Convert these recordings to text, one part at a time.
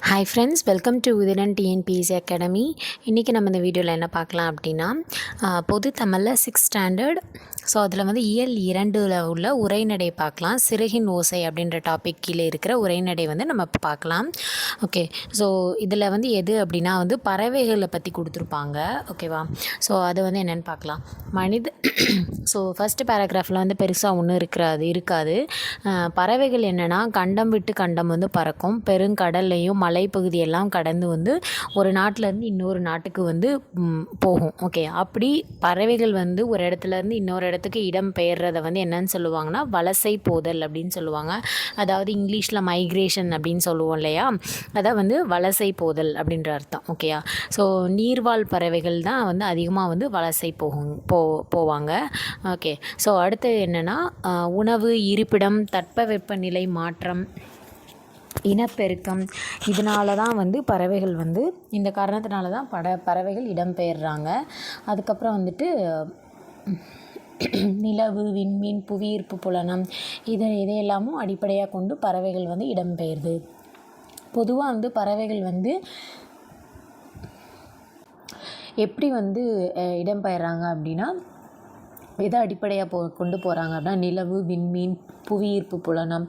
Hi friends, welcome to Uthiran TNPSC academy. இன்றைக்கி நம்ம இந்த வீடியோவில் என்ன பார்க்கலாம் அப்படின்னா, பொது தமிழில் 6th ஸ்டாண்டர்ட். ஸோ அதில் வந்து இயல் 2ல் உள்ள உரைநடை பார்க்கலாம். சிறகின் ஓசை அப்படின்ற டாபிக் கீழே இருக்கிற உரைநடை வந்து நம்ம பார்க்கலாம். ஓகே, ஸோ இதில் வந்து எது அப்படின்னா வந்து பறவைகளை பற்றி கொடுத்துருப்பாங்க. ஓகேவா? ஸோ அது வந்து என்னென்னு பார்க்கலாம். ஸோ ஃபஸ்ட்டு பேராகிராஃபில் வந்து பெருசாக ஒன்றும் இருக்காது. பறவைகள் என்னென்னா, கண்டம் விட்டு கண்டம் வந்து பறக்கும். பெருங்கடல்லையும் மலைப்பகுதியெல்லாம் கடந்து வந்து ஒரு நாட்டிலேருந்து இன்னொரு நாட்டுக்கு வந்து போகும். ஓகே, அப்படி பறவைகள் வந்து ஒரு இடத்துலேருந்து இன்னொரு இடத்துக்கு இடம் பெயர்றதை வந்து என்னன்னு சொல்லுவாங்கன்னா வலசை போதல் அப்படின்னு சொல்லுவாங்க. அதாவது இங்கிலீஷில் மைக்ரேஷன் அப்படின்னு சொல்லுவோம் இல்லையா, அதை வந்து வலசை போதல் அப்படின்ற அர்த்தம். ஓகேயா? ஸோ நீர்வாழ் பறவைகள் தான் வந்து அதிகமாக வந்து வலசை போவாங்க. ஓகே, ஸோ அடுத்து என்னென்னா, உணவு, இருப்பிடம், தட்பவெப்பநிலை மாற்றம், இனப்பெருக்கம், இதனால தான் வந்து பறவைகள் வந்து இந்த காரணத்தினால தான் பறவைகள் இடம்பெயர்றாங்க. அதுக்கப்புறம் வந்துட்டு நிலவு, விண்மீன், புவியீர்ப்பு புலனம், இதையெல்லாமும் அடிப்படையாக கொண்டு பறவைகள் வந்து இடம்பெயருது. பொதுவாக வந்து பறவைகள் வந்து எப்படி வந்து இடம்பெயர்றாங்க அப்படின்னா, எதை அடிப்படையாக கொண்டு போகிறாங்க அப்படின்னா, நிலவு, விண்மீன், புவியீர்ப்பு புலனம்,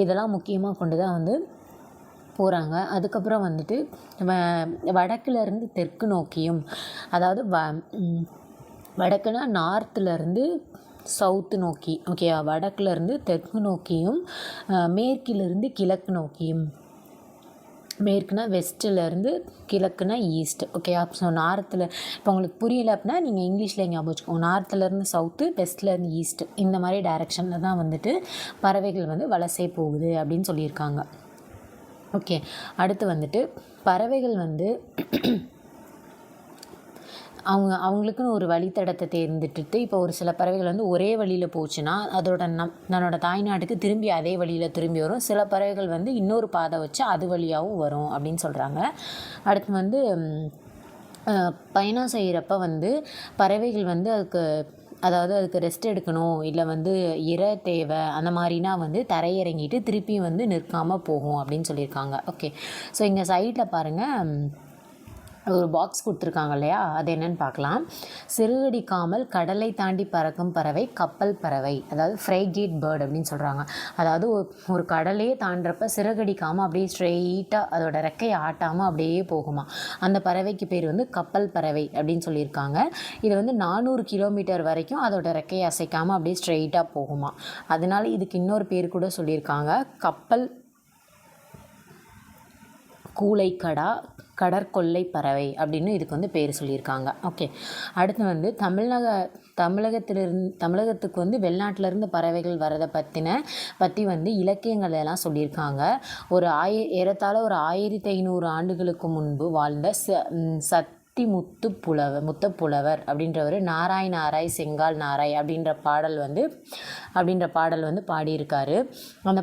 இதெல்லாம் முக்கியமாக கொண்டு தான் வந்து போகிறாங்க. அதுக்கப்புறம் வந்துட்டு வடக்குலேருந்து தெற்கு நோக்கியும், அதாவது வடக்குனா நார்த்துலேருந்து சவுத்து நோக்கி, ஓகேவா? வடக்குலேருந்து தெற்கு நோக்கியும், மேற்கிலிருந்து கிழக்கு நோக்கியும், மேற்குனா வெஸ்ட்டிலேருந்து கிழக்குனா ஈஸ்ட். ஓகே, ஸோ நார்த்தில் இப்போ உங்களுக்கு புரியல அப்படின்னா நீங்கள் இங்கிலீஷில் ஞாபகம் வச்சுக்கோங்க. நார்த்துலேருந்து சவுத்து, வெஸ்ட்லேருந்து ஈஸ்ட், இந்த மாதிரி டைரெக்ஷனில் தான் வந்துட்டு பறவைகள் வந்து வலசை போகுது அப்படின்னு சொல்லியிருக்காங்க. ஓகே, அடுத்து வந்துட்டு பறவைகள் வந்து அவங்களுக்குன்னு ஒரு வழித்தடத்தை தேர்ந்தெடுத்து, இப்போ ஒரு சில பறவைகள் வந்து ஒரே வழியில் போச்சுன்னா அதோட தன்னோட தாய்நாட்டுக்கு திரும்பி அதே வழியில் திரும்பி வரும். சில பறவைகள் வந்து இன்னொரு பாதை வச்சு அது வழியாகவும் வரும் அப்படின்னு சொல்கிறாங்க. அடுத்து வந்து பயணம் செய்கிறப்ப வந்து பறவைகள் வந்து அதுக்கு ரெஸ்ட் எடுக்கணும், இல்லை வந்து தேவை, அந்த மாதிரினா வந்து தரையிறங்கிட்டு திருப்பியும் வந்து நிற்காமல் போகும் அப்படின்னு சொல்லியிருக்காங்க. ஓகே, ஸோ இங்கே சைடில் பாருங்கள், ஒரு பாக்ஸ் கொடுத்துருக்காங்க இல்லையா, அது என்னென்னு பார்க்கலாம். சிறுகடிக்காமல் கடலை தாண்டி பறக்கும் பறவை கப்பல் பறவை, அதாவது ஃப்ரைகேட் பேர்ட் அப்படின்னு சொல்கிறாங்க. அதாவது ஒரு கடலையே தாண்டுறப்ப சிறகடிக்காமல் அப்படியே ஸ்ட்ரெயிட்டாக அதோட ரெக்கையை ஆட்டாமல் அப்படியே போகுமா. அந்த பறவைக்கு பேர் வந்து கப்பல் பறவை அப்படின்னு சொல்லியிருக்காங்க. இது வந்து 400 கிலோமீட்டர் வரைக்கும் அதோட ரெக்கையை அசைக்காமல் அப்படியே ஸ்ட்ரெயிட்டாக போகுமா. அதனால இதுக்கு இன்னொரு பேர் கூட சொல்லியிருக்காங்க, கப்பல் கூளைக்கடா, கடற்கொள்ளை பறவை அப்படின்னு இதுக்கு வந்து பேர் சொல்லியிருக்காங்க. ஓகே, அடுத்து வந்து தமிழகத்துக்கு வந்து வெளிநாட்டிலேருந்து பறவைகள் வரதை பற்றி வந்து இலக்கியங்கள் எல்லாம் சொல்லியிருக்காங்க. ஏறத்தாழ ஒரு 1500 ஆண்டுகளுக்கு முன்பு வாழ்ந்த முத்தப்புலவர் அப்படின்றவர் நாராய் செங்கால் நாராய் அப்படின்ற பாடல் வந்து பாடியிருக்காரு. அந்த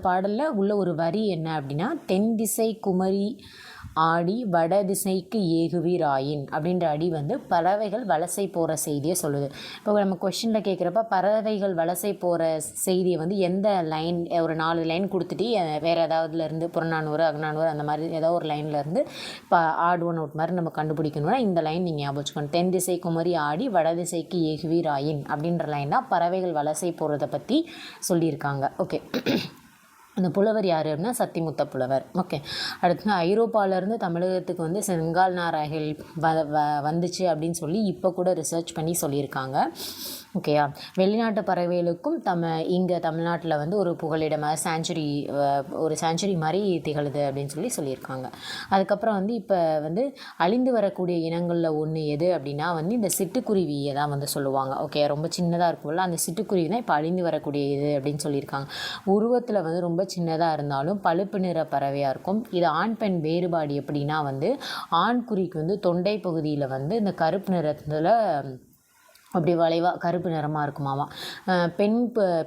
பாடலில் உள்ள ஒரு வரி என்ன அப்படின்னா, தென் திசை குமரி ஆடி வட திசைக்கு ஏகுவீராயின் அப்படின்ற அடி வந்து பறவைகள் வலசை போகிற செய்தியை சொல்லுது. இப்போ நம்ம கொஷினில் கேட்குறப்ப பறவைகள் வலசை போகிற செய்தியை வந்து எந்த லைன், ஒரு 4 லைன் கொடுத்துட்டு வேறு ஏதாவதுலேருந்து புறநானூறு, அகநானூறு, அந்த மாதிரி ஏதோ ஒரு லைன்லேருந்து இப்போ ஆட் ஒன் அவுட் மாதிரி நம்ம கண்டுபிடிக்கணும்னா இந்த லைன் நீங்கள் ஞாபகம் வச்சுக்கணும். தென் திசை குமரி ஆடி வட திசைக்கு ஏகுவீராயின் அப்படின்ற லைன் தான் பறவைகள் வலசை போகிறத பற்றி சொல்லியிருக்காங்க. ஓகே, அந்த புலவர் யார் அப்படின்னா சத்திமுத்த புலவர். ஓகே, அடுத்து ஐரோப்பாவிலேருந்து தமிழகத்துக்கு வந்து செங்கால் நாரைகள் வந்துச்சு அப்படின்னு சொல்லி இப்போ கூட ரிசர்ச் பண்ணி சொல்லியிருக்காங்க. ஓகேயா? வெளிநாட்டு பறவைகளுக்கும் இங்கே தமிழ்நாட்டில் வந்து ஒரு புகலிடமாக சாஞ்சுரி மாதிரி திகழுது அப்படின்னு சொல்லியிருக்காங்க. அதுக்கப்புறம் வந்து இப்போ வந்து அழிந்து வரக்கூடிய இனங்களில் ஒன்று எது அப்படின்னா வந்து இந்த சிட்டுக்குருவியை தான் வந்து சொல்லுவாங்க. ஓகே, ரொம்ப சின்னதாக இருக்கும்ல, அந்த சிட்டுக்குருவி தான் இப்போ அழிந்து வரக்கூடிய இது அப்படின்னு சொல்லியிருக்காங்க. உருவத்தில் வந்து ரொம்ப சின்னதாக இருந்தாலும் பழுப்பு நிற பறவையாக இருக்கும். இது ஆண் பெண் வேறுபாடு எப்படின்னா வந்து ஆண் குருவிக்கு வந்து தொண்டை பகுதியில் வந்து இந்த கருப்பு நிறத்தில் அப்படி வளைவாக கருப்பு நிறமாக இருக்குமாமா.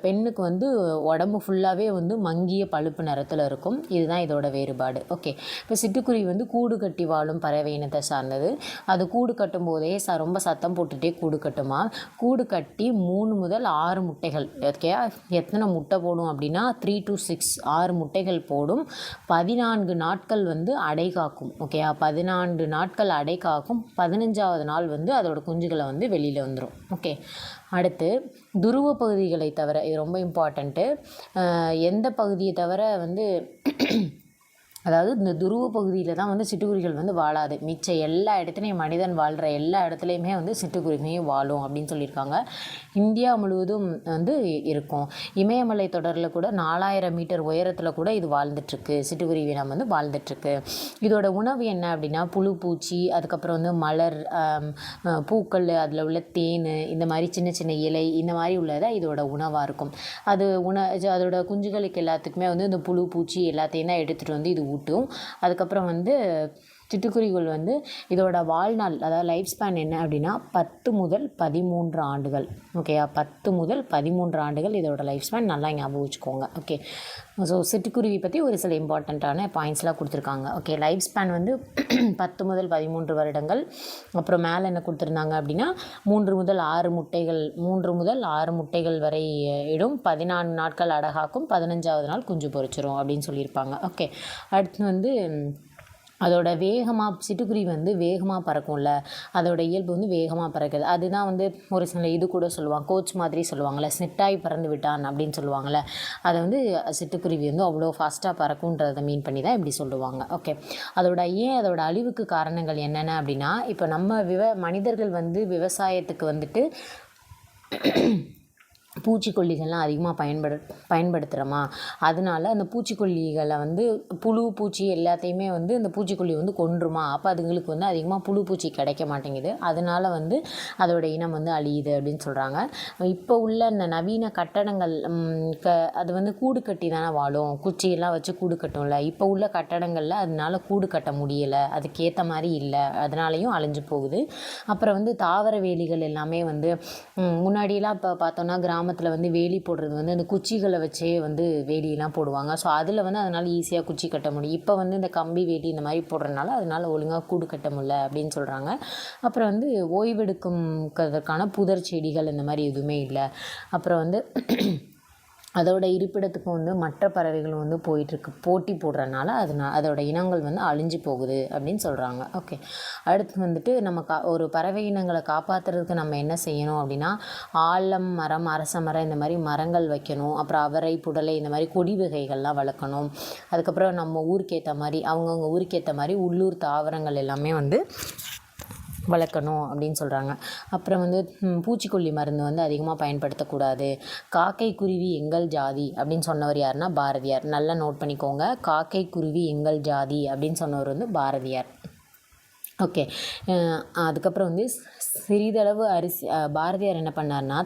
பெண்ணுக்கு வந்து உடம்பு ஃபுல்லாகவே வந்து மங்கிய பழுப்பு நிறத்தில் இருக்கும். இதுதான் இதோட வேறுபாடு. ஓகே, இப்போ சிட்டுக்குருவி வந்து கூடு கட்டி வாழும் பறவை இனத்தை சார்ந்தது. அது கூடு கட்டும் போதே ரொம்ப சத்தம் போட்டுகிட்டே கூடு கட்டுமா. கூடு கட்டி 3 முதல் 6 முட்டைகள், ஓகே, எத்தனை முட்டை போடும் அப்படின்னா 3 to 6 6 முட்டைகள் போடும். 14 நாட்கள் வந்து அடை காக்கும். ஓகே, 14 நாட்கள் அடை காக்கும். 15ஆவது நாள் வந்து அதோட குஞ்சுகளை வந்து வெளியில் வந்துடும். ஓகே, அடுத்து துருவ பகுதிகளை தவிர, இது ரொம்ப இம்பார்ட்டண்ட்டு, எந்த பகுதியை தவிர வந்து அதாவது இந்த துருவ பகுதியில் தான் வந்து சிட்டுக்குருவிகள் வந்து வாழாது. மிச்ச எல்லா இடத்துலையும் மனிதன் வாழ்கிற எல்லா இடத்துலையுமே வந்து சிட்டுக்குருவியும் வாழும் அப்படின்னு சொல்லியிருக்காங்க. இந்தியா முழுவதும் வந்து இருக்கும். இமயமலை தொடரில் கூட 4000 மீட்டர் உயரத்தில் கூட இது வாழ்ந்துட்டுருக்கு. சிட்டுக்குருவி இனம் வந்து வாழ்ந்துட்டுருக்கு. இதோட உணவு என்ன அப்படின்னா புழு பூச்சி, அதுக்கப்புறம் வந்து மலர், பூக்கள், அதில் உள்ள தேன், இந்த மாதிரி சின்ன சின்ன இலை, இந்த மாதிரி உள்ளதை இதோட உணவாக இருக்கும். அது அதோட குஞ்சுகளுக்கு எல்லாத்துக்குமே வந்து இந்த புழு பூச்சி எல்லாத்தையும் தான் எடுத்துகிட்டு வந்து இது ஊட்டும். அதுக்கப்புறம் வந்து சிட்டுக்குருவிகள் வந்து இதோட வாழ்நாள், அதாவது லைஃப் ஸ்பேன் என்ன அப்படின்னா 10 முதல் 13 ஆண்டுகள். ஓகேயா, 10 முதல் 13 ஆண்டுகள் இதோட லைஃப் ஸ்பேன். நல்லா ஞாபகம் வச்சுக்கோங்க. ஓகே, ஸோ சிட்டுக்குருவி பற்றி ஒரு சில இம்பார்ட்டண்ட்டான பாயிண்ட்ஸ்லாம் கொடுத்துருக்காங்க. ஓகே, லைஃப் ஸ்பேன் வந்து 10 முதல் 13 வருடங்கள். அப்புறம் மேலே என்ன கொடுத்துருந்தாங்க அப்படின்னா 3 முதல் 6 முட்டைகள், 3 முதல் 6 முட்டைகள் வரை இடும். 14 நாட்கள் அடகாக்கும். 15ஆவது நாள் குஞ்சு பொரிச்சிரும் அப்படின்னு சொல்லியிருப்பாங்க. ஓகே, அடுத்து வந்து அதோட வேகமாக, சிட்டுக்குருவி வந்து வேகமாக பறக்கும்ல, அதோட இயல்பு வந்து வேகமாக பறக்குது. அதுதான் வந்து ஒரு சில இது கூட சொல்லுவாங்க, கோச் மாதிரி சொல்லுவாங்கள்ல, ஸ்னிட்டாய் பறந்து விட்டான் அப்படின்னு சொல்லுவாங்கள்ல, அதை வந்து சிட்டுக்குருவி வந்து அவ்வளோ ஃபாஸ்ட்டாக பறக்குன்றதை மீன் பண்ணி தான் இப்படி சொல்லுவாங்க. ஓகே, அதோட அழிவுக்கு காரணங்கள் என்னென்ன அப்படின்னா, இப்போ நம்ம மனிதர்கள் வந்து விவசாயத்துக்கு வந்துட்டு பூச்சிக்கொல்லிகள்லாம் அதிகமாக பயன்படுத்துகிறோமா, அதனால அந்த பூச்சிக்கொல்லிகளை வந்து புழு பூச்சி எல்லாத்தையுமே வந்து அந்த பூச்சிக்கொல்லி வந்து கொன்றுமா. அப்போ அதுங்களுக்கு வந்து அதிகமாக புழு பூச்சி கிடைக்க மாட்டேங்குது. அதனால வந்து அதோட இனம் வந்து அழியுது அப்படின்னு சொல்கிறாங்க. இப்போ உள்ள இந்த நவீன கட்டடங்கள் அது வந்து கூடு கட்டி தானே வாழும், குச்சியெல்லாம் வச்சு கூடு கட்டும்ல. இப்போ உள்ள கட்டடங்களில் அதனால கூடு கட்ட முடியலை, அதுக்கேற்ற மாதிரி இல்லை, அதனாலையும் அழிஞ்சு போகுது. அப்புறம் வந்து தாவர வேலிகள் எல்லாமே வந்து முன்னாடியெல்லாம் இப்போ பார்த்தோன்னா கிராமத்தில் வந்து வேலி போடுறது வந்து அந்த குச்சிகளை வச்சே வந்து வேலியெல்லாம் போடுவாங்க. ஸோ அதில் வந்து அதனால் ஈஸியாக குச்சி கட்ட முடியும். இப்போ வந்து இந்த கம்பி வேலி இந்த மாதிரி போடுறதுனால அதனால் ஒழுங்காக கூடு கட்ட முடியல அப்படின்னு சொல்கிறாங்க. அப்புறம் வந்து ஓய்வெடுக்கிறதுக்கான புதர் செடிகள் இந்த மாதிரி எதுவுமே இல்லை. அப்புறம் வந்து அதோட இருப்பிடத்துக்கு வந்து மற்ற பறவைகளும் வந்து போயிட்டுருக்கு, போட்டி போடுறதுனால அதோட இனங்கள் வந்து அழிஞ்சு போகுது அப்படின்னு சொல்கிறாங்க. ஓகே, அடுத்து வந்துட்டு நம்ம ஒரு பறவை இனங்களை காப்பாற்றுறதுக்கு நம்ம என்ன செய்யணும் அப்படின்னா, ஆலம் மரம், அரச மரம், இந்த மாதிரி மரங்கள் வைக்கணும். அப்புறம் அவரை, புடலை, இந்த மாதிரி கொடி வகைகள்லாம் வளர்க்கணும். அதுக்கப்புறம் நம்ம ஊருக்கு ஏற்ற மாதிரி, அவங்கவுங்க ஊருக்கு ஏற்ற மாதிரி உள்ளூர் தாவரங்கள் எல்லாமே வந்து வளர்க்கணும் அப்படின்னு சொல்கிறாங்க. அப்புறம் வந்து பூச்சிக்கொல்லி மருந்து வந்து அதிகமாக பயன்படுத்தக்கூடாது. காக்கை குருவி எங்கள் ஜாதி அப்படின்னு சொன்னவர் யாருன்னா பாரதியார். நல்லா நோட் பண்ணிக்கோங்க, காக்கை குருவி எங்கள் ஜாதி அப்படின்னு சொன்னவர் வந்து பாரதியார். ஓகே, அதுக்கப்புறம் வந்து சிறிதளவு அரிசி, பாரதியார் என்ன பண்ணார்னா,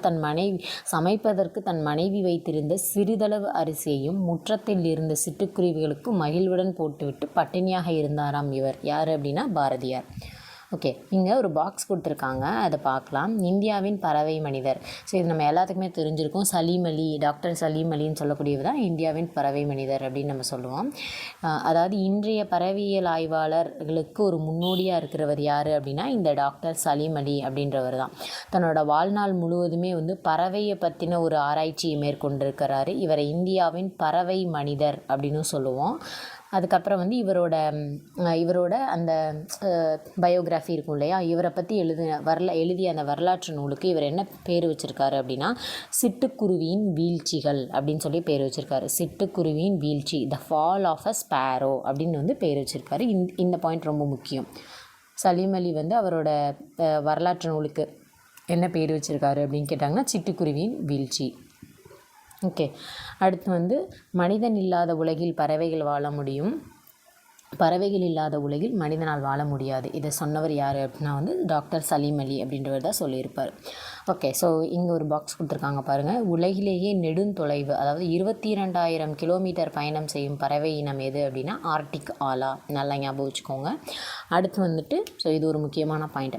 சமைப்பதற்கு தன் மனைவி வைத்திருந்த சிறிதளவு அரிசியையும் முற்றத்தில் இருந்த சிட்டுக்குருவிகளுக்கு மகிழ்வுடன் போட்டுவிட்டு பட்டினியாக இருந்தாராம். இவர் யார் அப்படின்னா பாரதியார். ஓகே, இங்கே ஒரு பாக்ஸ் கொடுத்துருக்காங்க, அதை பார்க்கலாம். இந்தியாவின் பறவை மனிதர். ஸோ இது நம்ம எல்லாத்துக்குமே தெரிஞ்சிருக்கும். சலீம் அலி, டாக்டர் சலீம் அலின்னு சொல்லக்கூடியவர் தான் இந்தியாவின் பறவை மனிதர் அப்படின்னு நம்ம சொல்லுவோம். அதாவது இன்றைய பறவையியல் ஆய்வாளர்களுக்கு ஒரு முன்னோடியாக இருக்கிறவர் யார் அப்படின்னா இந்த டாக்டர் சலீம் அலி அப்படின்றவர் தான். தன்னோட வாழ்நாள் முழுவதுமே வந்து பறவையை பற்றின ஒரு ஆராய்ச்சியை மேற்கொண்டிருக்கிறாரு. இவரை இந்தியாவின் பறவை மனிதர் அப்படின்னு சொல்லுவோம். அதுக்கப்புறம் வந்து இவரோட அந்த பயோகிராஃபி இருக்கும் இல்லையா, இவரை பற்றி எழுதிய அந்த வரலாற்று நூலுக்கு இவர் என்ன பேர் வச்சுருக்காரு அப்படின்னா சிட்டுக்குருவியின் வீழ்ச்சிகள் அப்படின்னு சொல்லி பேர் வச்சுருக்காரு. சிட்டுக்குருவியின் வீழ்ச்சி, the fall of a sparrow அப்படின்னு வந்து பேர் வச்சுருக்காரு. இந்த பாயிண்ட் ரொம்ப முக்கியம். சலீம் அலி வந்து அவரோட வரலாற்று நூலுக்கு என்ன பேர் வச்சுருக்காரு அப்படின்னு கேட்டாங்கன்னா சிட்டுக்குருவியின் வீழ்ச்சி. ஓகே, அடுத்து வந்து மனிதன் இல்லாத உலகில் பறவைகள் வாழ முடியும், பறவைகள் இல்லாத உலகில் மனிதனால் வாழ முடியாது. இதை சொன்னவர் யார் அப்படின்னா வந்து டாக்டர் சலீம் அலி அப்படின்றவர் தான் சொல்லியிருப்பார். ஓகே, ஸோ இங்கே ஒரு பாக்ஸ் கொடுத்துருக்காங்க பாருங்கள். உலகிலேயே நெடுந்தொலைவு, அதாவது 22,000 கிலோமீட்டர் பயணம் செய்யும் பறவை இனம் எது அப்படின்னா ஆர்டிக் ஆலா. நல்லா ஞாபகம் வச்சுக்கோங்க. அடுத்து வந்துட்டு ஸோ இது ஒரு முக்கியமான பாயிண்ட்.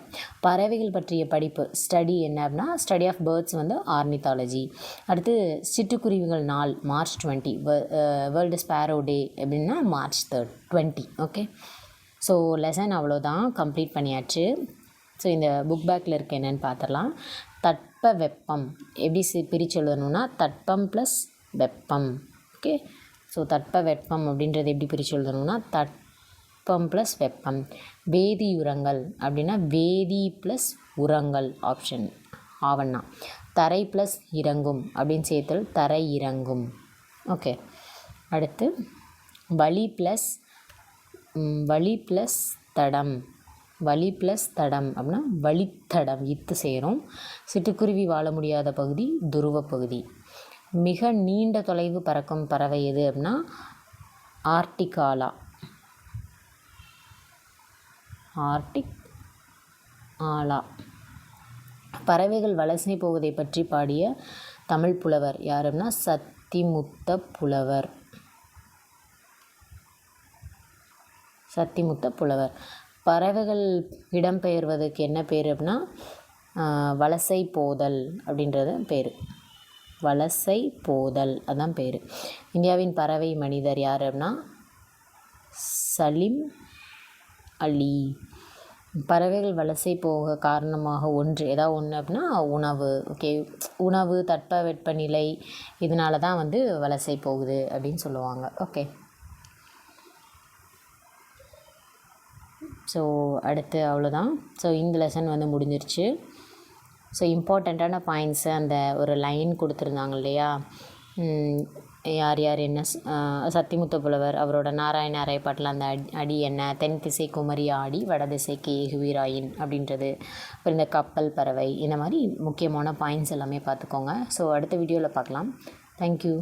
பறவைகள் பற்றிய படிப்பு ஸ்டடி என்ன அப்படின்னா ஸ்டடி ஆஃப் பேர்ட்ஸ் வந்து ஆர்னித்தாலஜி. அடுத்து சிட்டுக்குருவிகள் நாள் March 20, வேர்ல்டு ஸ்பேரோ டே அப்படின்னா March 20. ஓகே, ஸோ லெசன் அவ்வளோதான், கம்ப்ளீட் பண்ணியாச்சு. ஸோ இந்த புக் பேக்கில் இருக்க என்னென்னு பார்த்துடலாம். தட்ப வெப்பம் எப்படி பிரித்து எழுதணும்னா தட்பம் ப்ளஸ் வெப்பம். ஓகே, ஸோ தட்ப வெப்பம் அப்படின்றது எப்படி பிரித்து எழுதணும்னா தட்பம் ப்ளஸ் வெப்பம். வேதி உரங்கள் அப்படின்னா வேதி ப்ளஸ் உரங்கள், ஆப்ஷன் ஆவண்ணா. தரை ப்ளஸ் இறங்கும் அப்படின்னு சேர்த்தல் தரை இறங்கும். ஓகே, அடுத்து வழி ப்ளஸ் தடம். வழி ப்ளஸ் தடம் அப்படின்னா வழித்தடம், இத்து சேரும். சிட்டுக்குருவி வாழ முடியாத பகுதி துருவ பகுதி. மிக நீண்ட தொலைவு பறக்கும் பறவை எது அப்படின்னா ஆர்டிக் ஆலா. ஆர்டிக் ஆலா. பறவைகள் வலசை போவதை பற்றி பாடிய தமிழ் புலவர் யார் அப்படின்னா சத்திமுத்த புலவர். சத்திமுத்த புலவர். பறவைகள் இடம்பெயர்வதற்கு என்ன பேர் அப்படின்னா வலசை போதல் அப்படின்றது பேர். வலசை போதல் அதான் பேர். இந்தியாவின் பறவை மனிதர் யார் அப்படின்னா சலீம் அலி. பறவைகள் வலசை போக காரணமாக ஏதாவது ஒன்று அப்படின்னா உணவு. ஓகே, உணவு, தட்பவெப்பநிலை, இதனால தான் வந்து வலசை போகுது அப்படின்னு சொல்லுவாங்க. ஓகே, ஸோ அடுத்து அவ்வளோதான். ஸோ இந்த லெசன் வந்து முடிஞ்சிருச்சு. ஸோ இம்பார்ட்டண்ட்டான பாயிண்ட்ஸு அந்த ஒரு லைன் கொடுத்துருந்தாங்க இல்லையா, யார் யார் என்ன சத்திமுத்த புலவர் அவரோட நாராயண அரைப்பாட்டில் அந்த அடி என்ன, தென் திசை குமரி ஆடி வடதிசைக்கு ஏகுவீராயின் அப்படின்றது, அப்புறம் இந்த கப்பல் பறவை, இந்த மாதிரி முக்கியமான பாயிண்ட்ஸ் எல்லாமே பார்த்துக்கோங்க. ஸோ அடுத்த வீடியோவில் பார்க்கலாம். தேங்க்யூ.